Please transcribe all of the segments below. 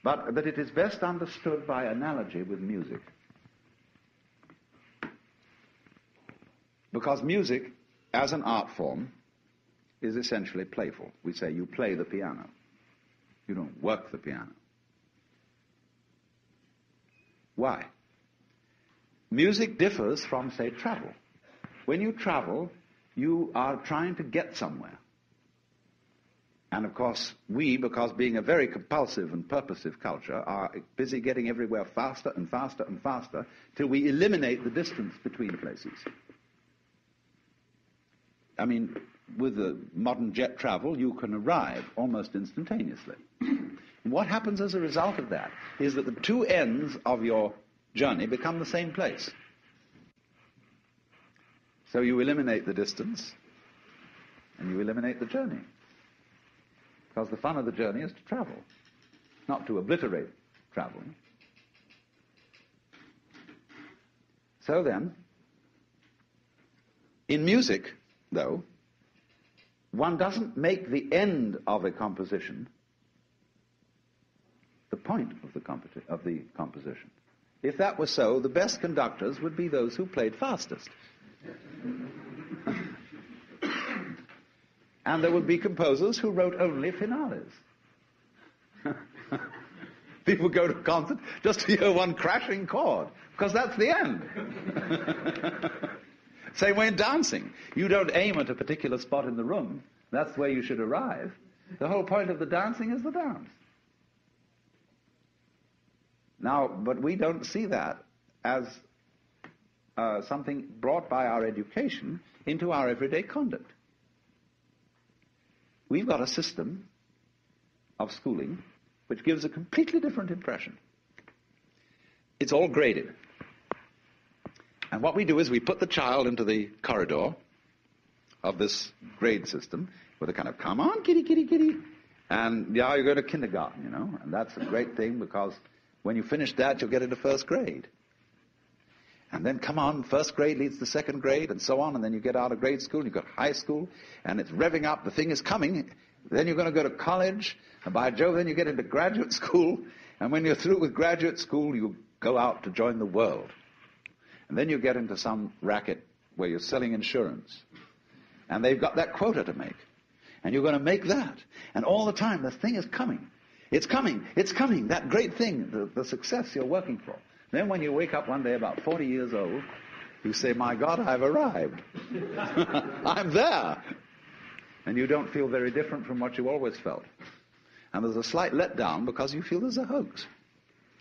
but that it is best understood by analogy with music. Because music, as an art form, is essentially playful. We say you play the piano. You don't work the piano. Why? Music differs from, say, travel. When you travel, you are trying to get somewhere. And of course, we, because being a very compulsive and purposive culture, are busy getting everywhere faster and faster and faster till we eliminate the distance between places. I mean, with the modern jet travel, you can arrive almost instantaneously. What happens as a result of that is that the two ends of your journey become the same place. So you eliminate the distance and you eliminate the journey. Because the fun of the journey is to travel, not to obliterate traveling. So then, in music, though, one doesn't make the end of a composition the point of the composition. If that were so, the best conductors would be those who played fastest. And there would be composers who wrote only finales. People go to a concert just to hear one crashing chord, because that's the end. Same way in dancing. You don't aim at a particular spot in the room. That's where you should arrive. The whole point of the dancing is the dance. Now, but we don't see that as something brought by our education into our everyday conduct. We've got a system of schooling which gives a completely different impression. It's all graded. And what we do is we put the child into the corridor of this grade system with a kind of, come on, kitty, kitty, kitty. And yeah, you go to kindergarten, you know, and that's a great thing because when you finish that, you'll get into first grade. And then, come on, first grade leads to second grade, and so on, and then you get out of grade school, and you go to high school, and it's revving up, the thing is coming, then you're going to go to college, and by Jove, then you get into graduate school, and when you're through with graduate school, you go out to join the world. And then you get into some racket where you're selling insurance, and they've got that quota to make, and you're going to make that, and all the time, the thing is coming. It's coming, that great thing, the success you're working for. Then when you wake up one day about 40 years old, you say, my God, I've arrived. I'm there. And you don't feel very different from what you always felt. And there's a slight letdown because you feel there's a hoax.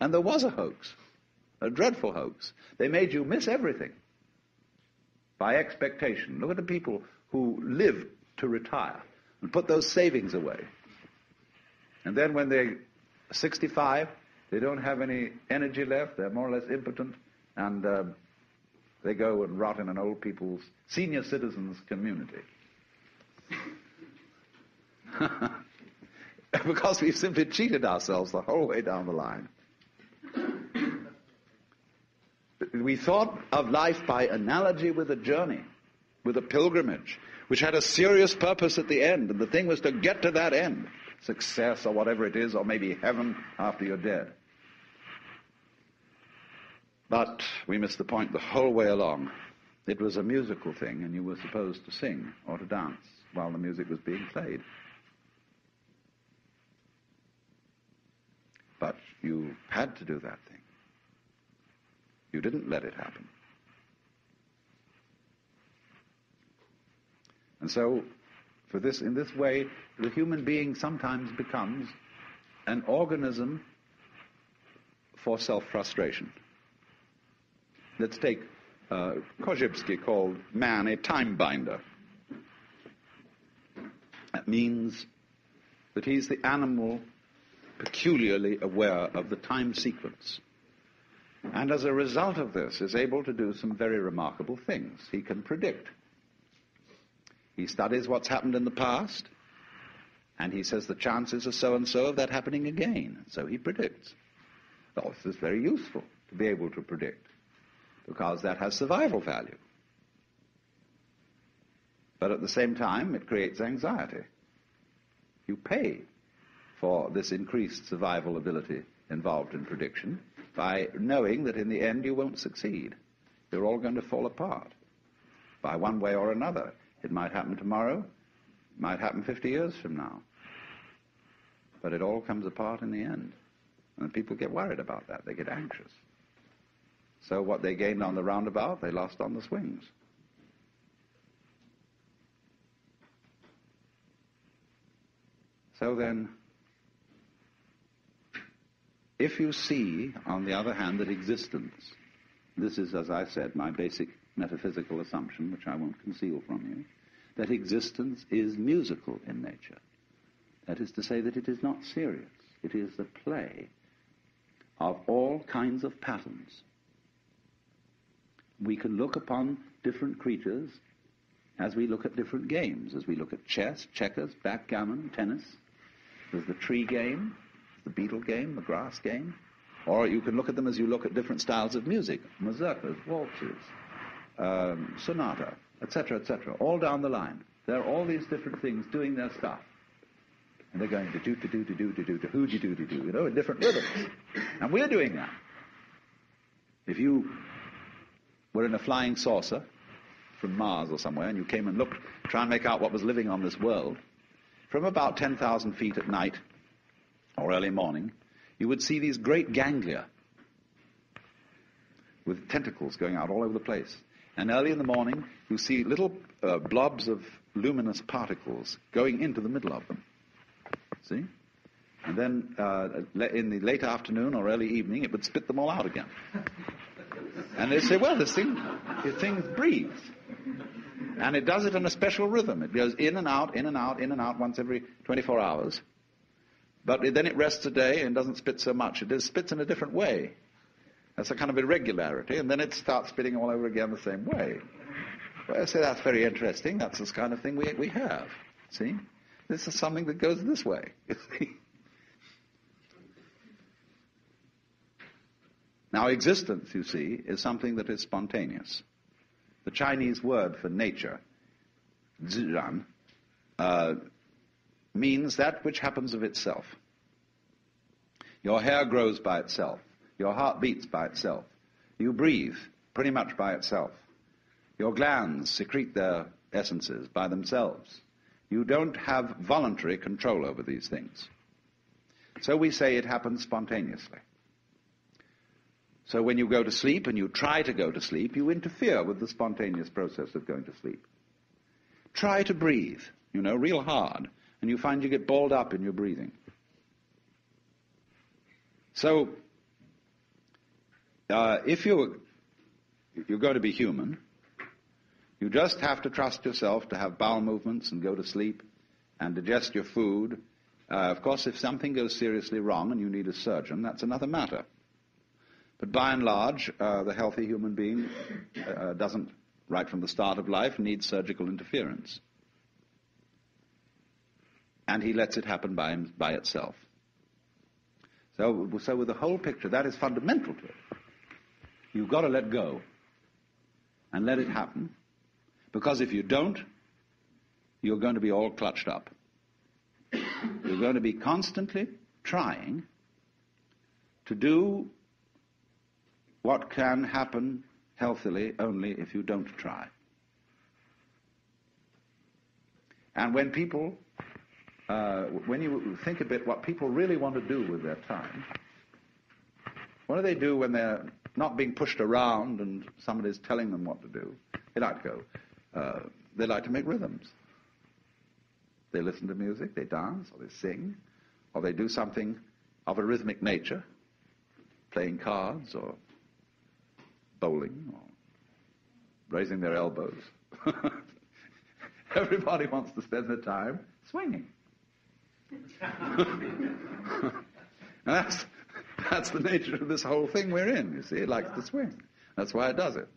And there was a hoax. A dreadful hoax. They made you miss everything by expectation. Look at the people who live to retire and put those savings away. And then when they're 65, they don't have any energy left, they're more or less impotent, and they go and rot in an old people's, senior citizens community. Because we've simply cheated ourselves the whole way down the line. We thought of life by analogy with a journey, with a pilgrimage, which had a serious purpose at the end, and the thing was to get to that end. Success or whatever it is, or maybe heaven after you're dead. But we missed the point the whole way along. It was a musical thing, and you were supposed to sing or to dance while the music was being played. But you had to do that thing. You didn't let it happen. And so, in this way, the human being sometimes becomes an organism for self-frustration. Let's take Korzybski called man a time binder. That means that he's the animal peculiarly aware of the time sequence. And as a result of this is able to do some very remarkable things. He can predict. He studies what's happened in the past, and he says the chances are so-and-so of that happening again. So he predicts. Well, this is very useful to be able to predict, because that has survival value. But at the same time, it creates anxiety. You pay for this increased survival ability involved in prediction by knowing that in the end you won't succeed. You're all going to fall apart by one way or another. It might happen tomorrow, it might happen 50 years from now. But it all comes apart in the end. And people get worried about that. They get anxious. So what they gained on the roundabout, they lost on the swings. So then, if you see, on the other hand, that existence, this is, as I said, my basic metaphysical assumption, which I won't conceal from you, that existence is musical in nature. That is to say that it is not serious. It is the play of all kinds of patterns. We can look upon different creatures as we look at different games, as we look at chess, checkers, backgammon, tennis. There's the tree game, the beetle game, the grass game. Or you can look at them as you look at different styles of music, mazurkas, waltzes, sonata, etc., all down the line. There are all these different things doing their stuff. And they're going to in different rhythms. And we're doing that. If you were in a flying saucer from Mars or somewhere, and you came and looked, try and make out what was living on this world, from about 10,000 feet at night or early morning, you would see these great ganglia with tentacles going out all over the place. And early in the morning, you see little blobs of luminous particles going into the middle of them. See? And then in the late afternoon or early evening, it would spit them all out again. And they'd say, well, this thing breathes. And it does it in a special rhythm. It goes in and out, in and out, in and out once every 24 hours. But then it rests a day and doesn't spit so much. It spits in a different way. That's a kind of irregularity. And then it starts spitting all over again the same way. Well, I say that's very interesting. That's this kind of thing we have. See? This is something that goes this way. You see? Now, existence, you see, is something that is spontaneous. The Chinese word for nature, zhiran, means that which happens of itself. Your hair grows by itself. Your heart beats by itself. You breathe pretty much by itself. Your glands secrete their essences by themselves. You don't have voluntary control over these things. So we say it happens spontaneously. So when you go to sleep and you try to go to sleep, you interfere with the spontaneous process of going to sleep. Try to breathe, real hard, and you find you get balled up in your breathing. So, if you're going to be human, you just have to trust yourself to have bowel movements and go to sleep and digest your food. Of course, if something goes seriously wrong and you need a surgeon, that's another matter. But by and large, the healthy human being doesn't, right from the start of life, need surgical interference. And he lets it happen by itself. So with the whole picture, that is fundamental to it. You've got to let go and let it happen. Because if you don't, you're going to be all clutched up. You're going to be constantly trying to do what can happen healthily only if you don't try. And when people, when you think a bit what people really want to do with their time, what do they do when they're not being pushed around and somebody's telling them what to do? They like to go. They like to make rhythms. They listen to music, they dance, or they sing, or they do something of a rhythmic nature, playing cards, or bowling, or raising their elbows. Everybody wants to spend their time swinging. And that's the nature of this whole thing we're in, you see. It likes to swing. That's why it does it.